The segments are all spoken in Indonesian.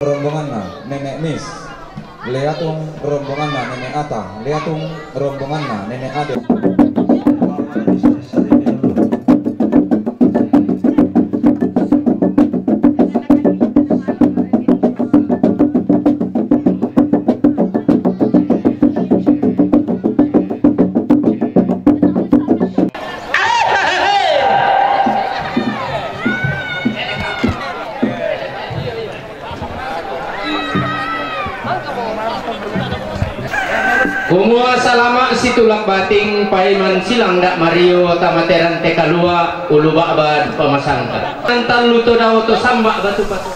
rombongan na nenek Nis, liatung rombongan na nenek Ata, liatung rombongan na nenek Ade. Kumua salama situlak bating paiman silang dak Mario tamateran tekalua ulu ba'bad pamasangka antal luto daw to samba batu batu.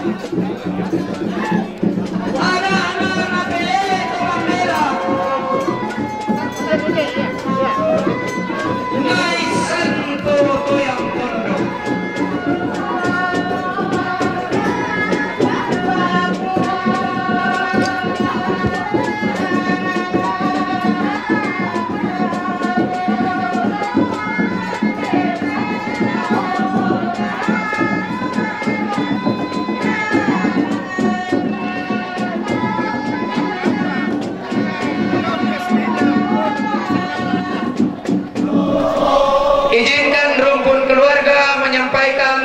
Ada anak-anak pelele tukang merah. Naisan toto yang pondok. Izinkan rumpun keluarga menyampaikan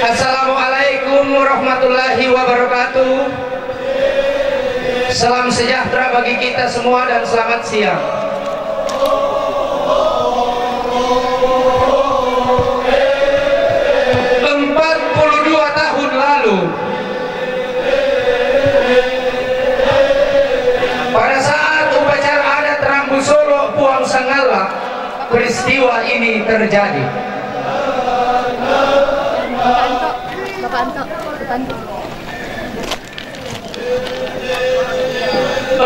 Assalamualaikum warahmatullahi wabarakatuh. Salam sejahtera bagi kita semua dan selamat siang. Tahun lalu pada saat upacara adat Rambu Solo Puang Sangala peristiwa ini terjadi.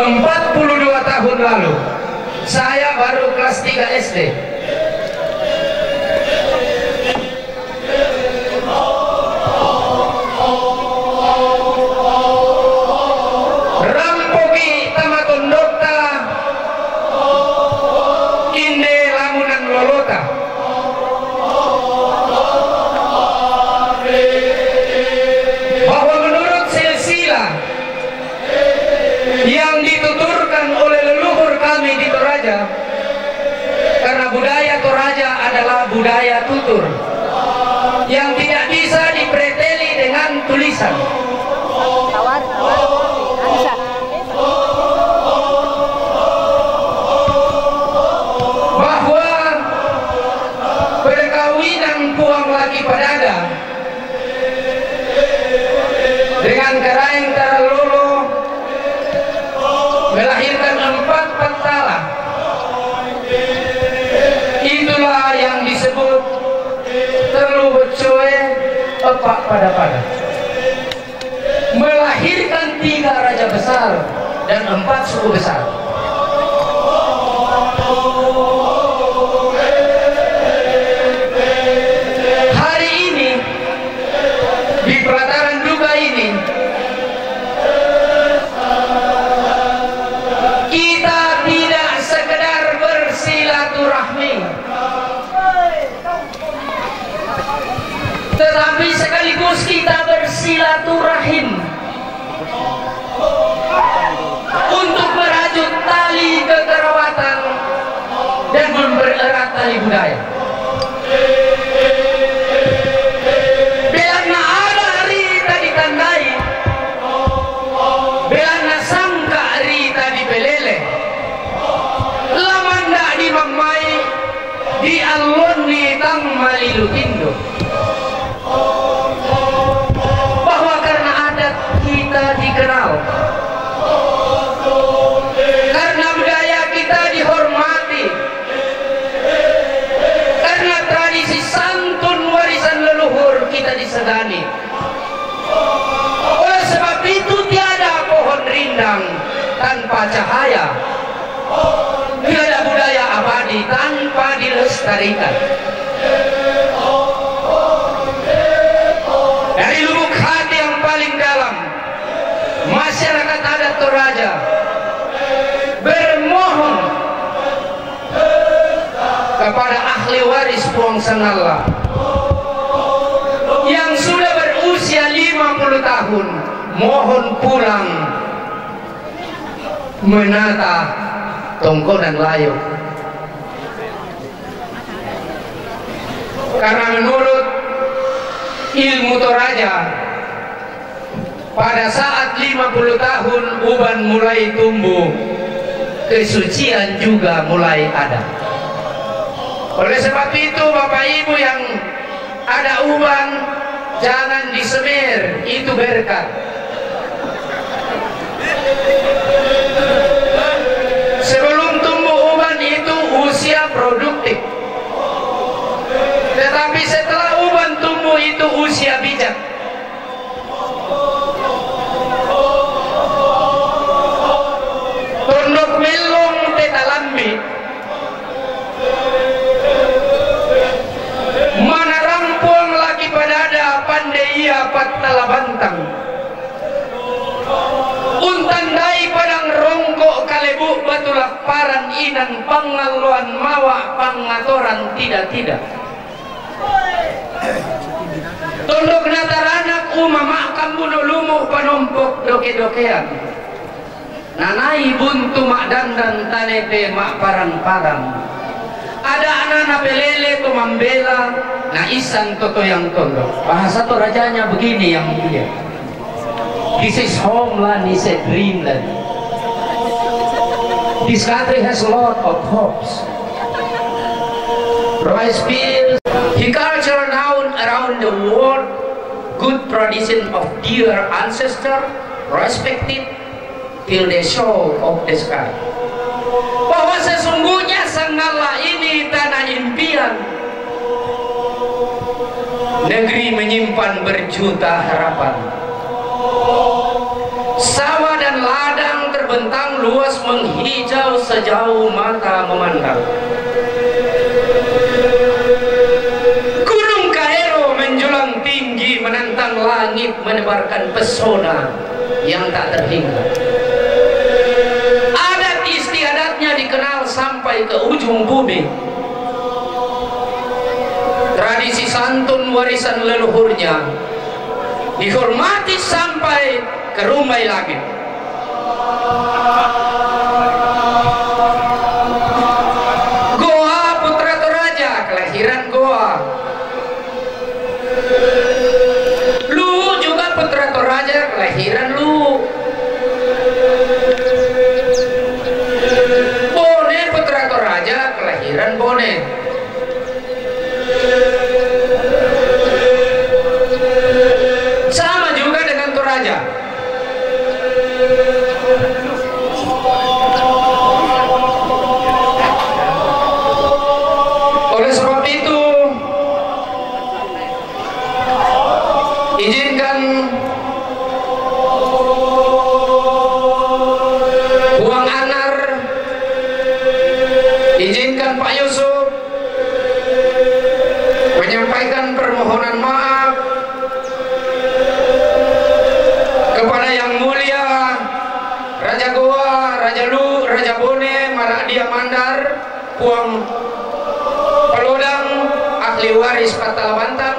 42 tahun lalu saya baru kelas 3 SD. Bahwa menurut silsilah yang dituturkan oleh leluhur kami di Toraja, karena budaya Toraja adalah budaya tutur yang tidak bisa dipreteli dengan tulisan. Bahwa perkawinan Puang Laki Padada dengan Karaeng Taralolo melahirkan 4 pentala. Itulah yang disebut Telu Becoe Epak Pada-pada. Melahirkan 3 raja besar dan 4 suku besar. Hari ini di pelataran duga ini kita tidak sekedar bersilaturahmi, tetapi sekaligus kita bersilaturahim untuk merajut tali kekerabatan dan mempererat tali budaya. Belana ada rita ditandai, belana sangka rita dipelele, lamanda di mamai, di aloni tang malilutindo. Bahwa karena adat kita dikenal, karena budaya kita dihormati, karena tradisi santun warisan leluhur kita disegani. Oleh sebab itu tiada pohon rindang tanpa cahaya, tiada budaya abadi tanpa dilestarikan. Dari lubuk hati yang paling dalam, masyarakat adat Toraja bermohon kepada ahli waris Puang Sangala yang sudah berusia 50 tahun, mohon pulang menata Tongkonan Layo. Karena menurut ilmu Toraja, pada saat 50 tahun uban mulai tumbuh, kesucian juga mulai ada. Oleh sebab itu Bapak Ibu yang ada uban, jangan disemir, itu berkat. Sebelum tumbuh uban itu usia produktif, tetapi setelah uban tumbuh manusia bijak. Tondok melong tetalambi, mana rampung lagi padada pandai ia patala bantang. Untandai padang rongkok kalebu batulah paran inan pangaluan mawa pangatoran tidak. Tondok nataranak umama kambuno lumuh panompok doke-dokean. Nanai buntu mak dandan tanepe mak parang-parang. Ada anak pelele to mambela na isan toto yang tondok. Bahasa to rajanya begini yang mulia. This is homeland, is a dreamland. This country has a lot of hopes. Rice fields, agriculture known around the world, good tradition of dear ancestor, respected till the show of the sky. Bahwa sesungguhnya Sanggala ini tanah impian. Negeri menyimpan berjuta harapan. Sawah dan ladang terbentang luas menghijau sejauh mata memandang. Gunung Kairo menjulang tinggi menantang langit menebarkan pesona yang tak terhingga. Adat istiadatnya dikenal sampai ke ujung bumi. Tradisi santun warisan leluhurnya dihormati sampai ke rumah langit. Goa Putra Toraja, kelahiran Goa. Lu juga Putra Toraja, kelahiran Lu. Bone Putra Toraja, kelahiran Bone. Sama juga dengan Toraja. Oleh sebab itu, izinkan Buang Anar, izinkan Pak Yusuf menyampaikan permohonan maaf kepada Yang Mulia Raja Goa, Raja Lu, Raja Bone, Maradia Mandar, Puang Pelodang, ahli waris Patala Bantang.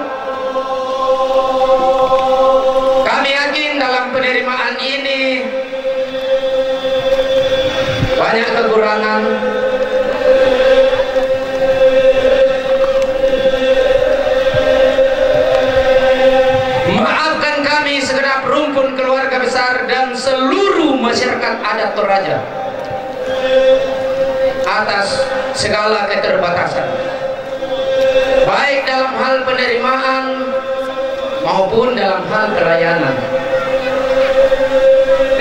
Kami yakin dalam penerimaan ini banyak kekurangan. Maafkan kami segenap rumpun keluarga besar dan seluruh masyarakat adat Toraja atas segala keterbatasan, baik dalam hal penerimaan maupun dalam hal pelayanan.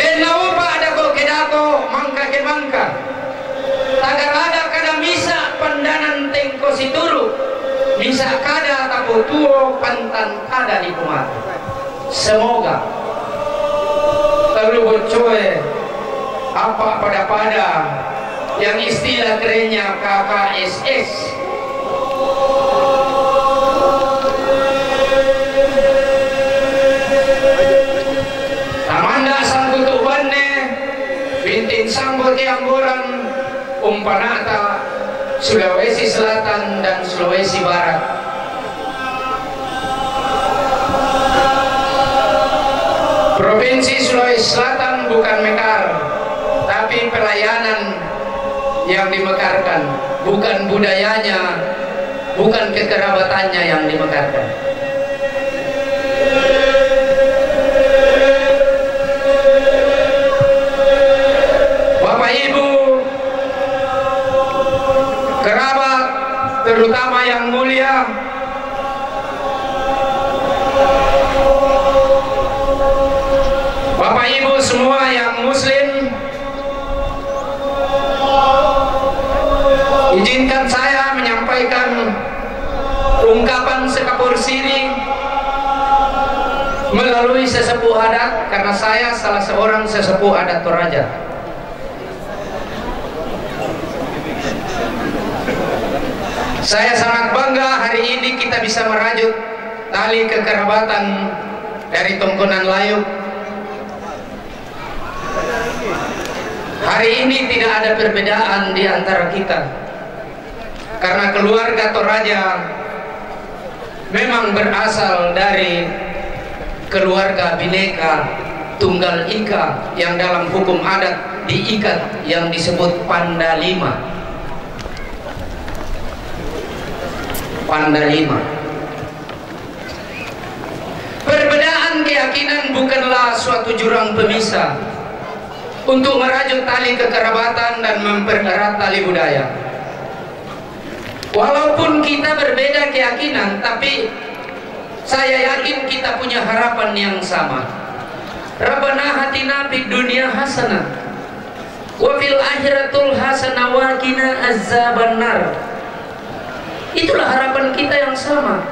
Dan naupa ada ko kedako mangka ke mangka tagar ada kada misa pandanan tengko situru misa kada tapo tuo pantan kada di kumat. Semoga perlu bocoe apa pada yang istilah kerennya KKSS. Tamanda sangkutu bane bintin sambut yang boran umpanata Sulawesi Selatan dan Sulawesi Barat. Provinsi Sulawesi Selatan bukan mekar, tapi pelayanan yang dimekarkan, bukan budayanya, bukan kekerabatannya yang dimekarkan. Bapak Ibu, kerabat, terutama yang mulia, Bapak Ibu semua yang muslim, izinkan saya menyampaikan ungkapan sekapur siri melalui sesepuh adat, karena saya salah seorang sesepuh adat Toraja. Saya sangat bangga hari ini kita bisa merajut tali kekerabatan dari Tongkonan Layuk. Hari ini tidak ada perbedaan di antara kita, karena keluarga Toraja memang berasal dari keluarga Bhinneka Tunggal Ika yang dalam hukum adat diikat yang disebut Pandalima. Pandalima. Perbedaan keyakinan bukanlah suatu jurang pemisah untuk merajut tali kekerabatan dan mempererat tali budaya. Walaupun kita berbeda keyakinan, tapi saya yakin kita punya harapan yang sama. Rabbana hatina fid dunya hasanah wa fil akhiratul hasanah wa qina azabannar. Itulah harapan kita yang sama,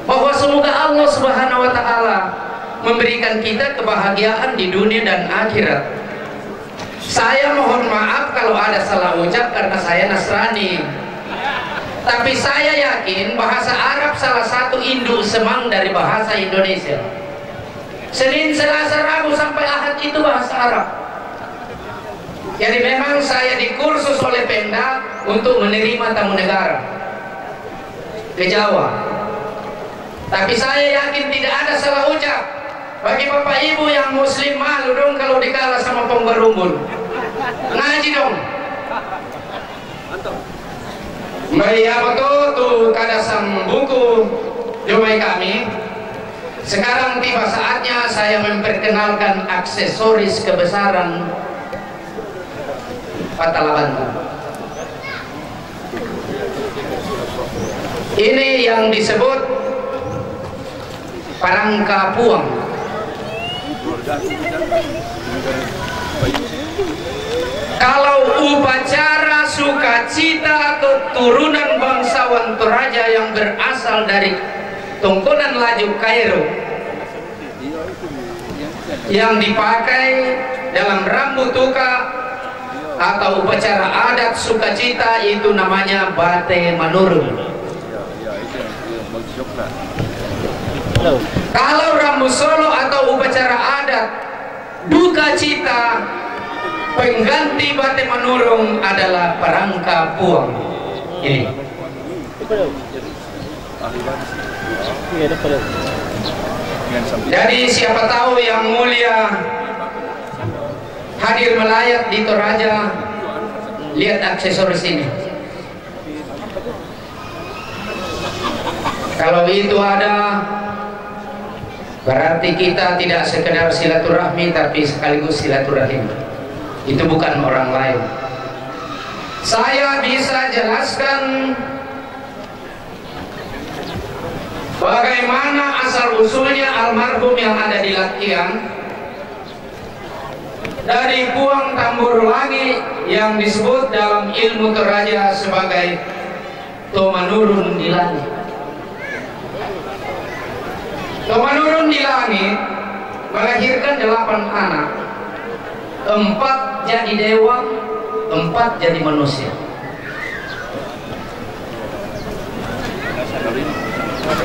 bahwa semoga Allah Subhanahu wa taala memberikan kita kebahagiaan di dunia dan akhirat. Saya mohon maaf kalau ada salah ucap karena saya Nasrani. Tapi saya yakin bahasa Arab salah satu induk semang dari bahasa Indonesia. Senin, Selasa, Rabu sampai Ahad itu bahasa Arab. Jadi memang saya dikursus oleh Pemda untuk menerima tamu negara ke Jawa. Tapi saya yakin tidak ada salah ucap. Bagi Bapak Ibu yang Muslim, malu dong kalau dikalah sama penggerumbun. Ngaji dong. Maya betul tuh kadasang buku Jumai kami. Sekarang tiba saatnya saya memperkenalkan aksesoris kebesaran Patalabantu. Ini yang disebut Parangka Puang. Kalau upacara sukacita keturunan bangsawan Toraja yang berasal dari Tongkonan Layuk Kairo yang dipakai dalam rambutuka atau upacara adat sukacita itu namanya Bate Manurung. Kalau rambu solo atau upacara adat duka cita, pengganti Bate Manurung adalah Parangka Puang. Ini. Jadi siapa tahu yang mulia hadir melayat di Toraja, lihat aksesoris ini. Kalau itu ada, berarti kita tidak sekedar silaturahmi tapi sekaligus silaturahim. Itu bukan orang lain. Saya bisa jelaskan bagaimana asal usulnya almarhum yang ada di Latian dari Puang Tamburlangi yang disebut dalam ilmu Toraja sebagai Tomanurun di langit. Tomanurun di langit melahirkan 8 anak, 4 jadi dewa, 4 jadi manusia.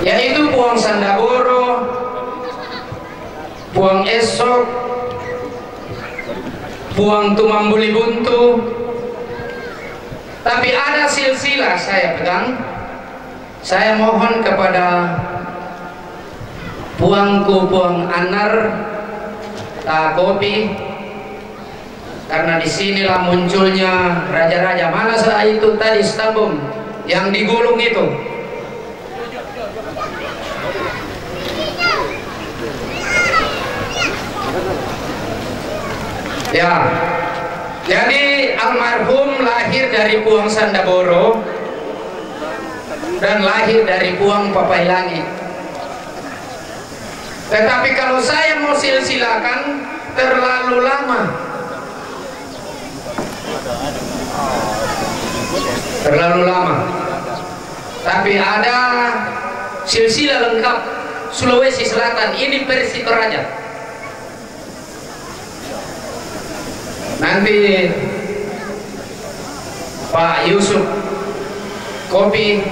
Yaitu Puang Sandaboro, Puang Esok, Puang Tumambuli Buntu. Tapi ada silsilah saya pegang. Saya mohon kepada Puangku Puang Anar Kopi, karena disinilah munculnya raja-raja. Mana saat itu tadi Stambum yang digulung itu? Ya, jadi almarhum lahir dari Puang Sandaboro dan lahir dari Puang Papailangi. Tetapi kalau saya mau silsilakan terlalu lama, terlalu lama. Tapi ada silsilah lengkap Sulawesi Selatan. Ini versi Toraja. Nanti Pak Yusuf kopi,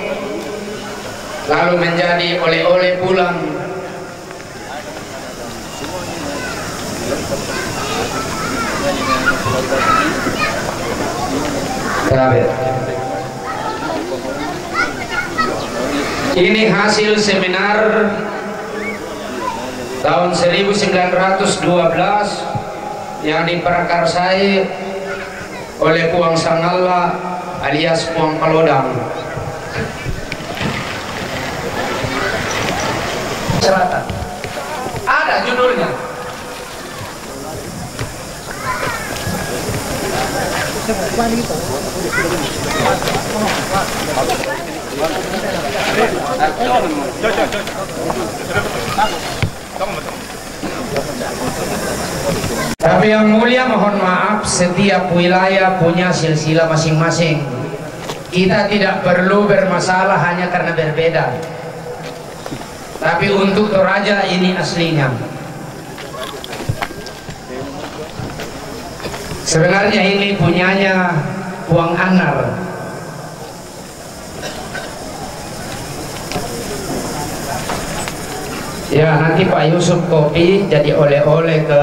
lalu menjadi oleh-oleh pulang. Ini hasil seminar tahun 1912 yang diprakarsai oleh Puang Sangalla alias Puang Palodang. Selatan. Ada judulnya. Tapi yang mulia, mohon maaf, setiap wilayah punya silsilah masing-masing. Kita tidak perlu bermasalah hanya karena berbeda. Tapi untuk Toraja ini aslinya. Sebenarnya ini punyanya Puang Anar. Ya, nanti Pak Yusuf kopi jadi oleh-oleh ke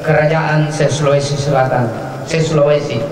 kerajaan Sulawesi Selatan, Sulawesi.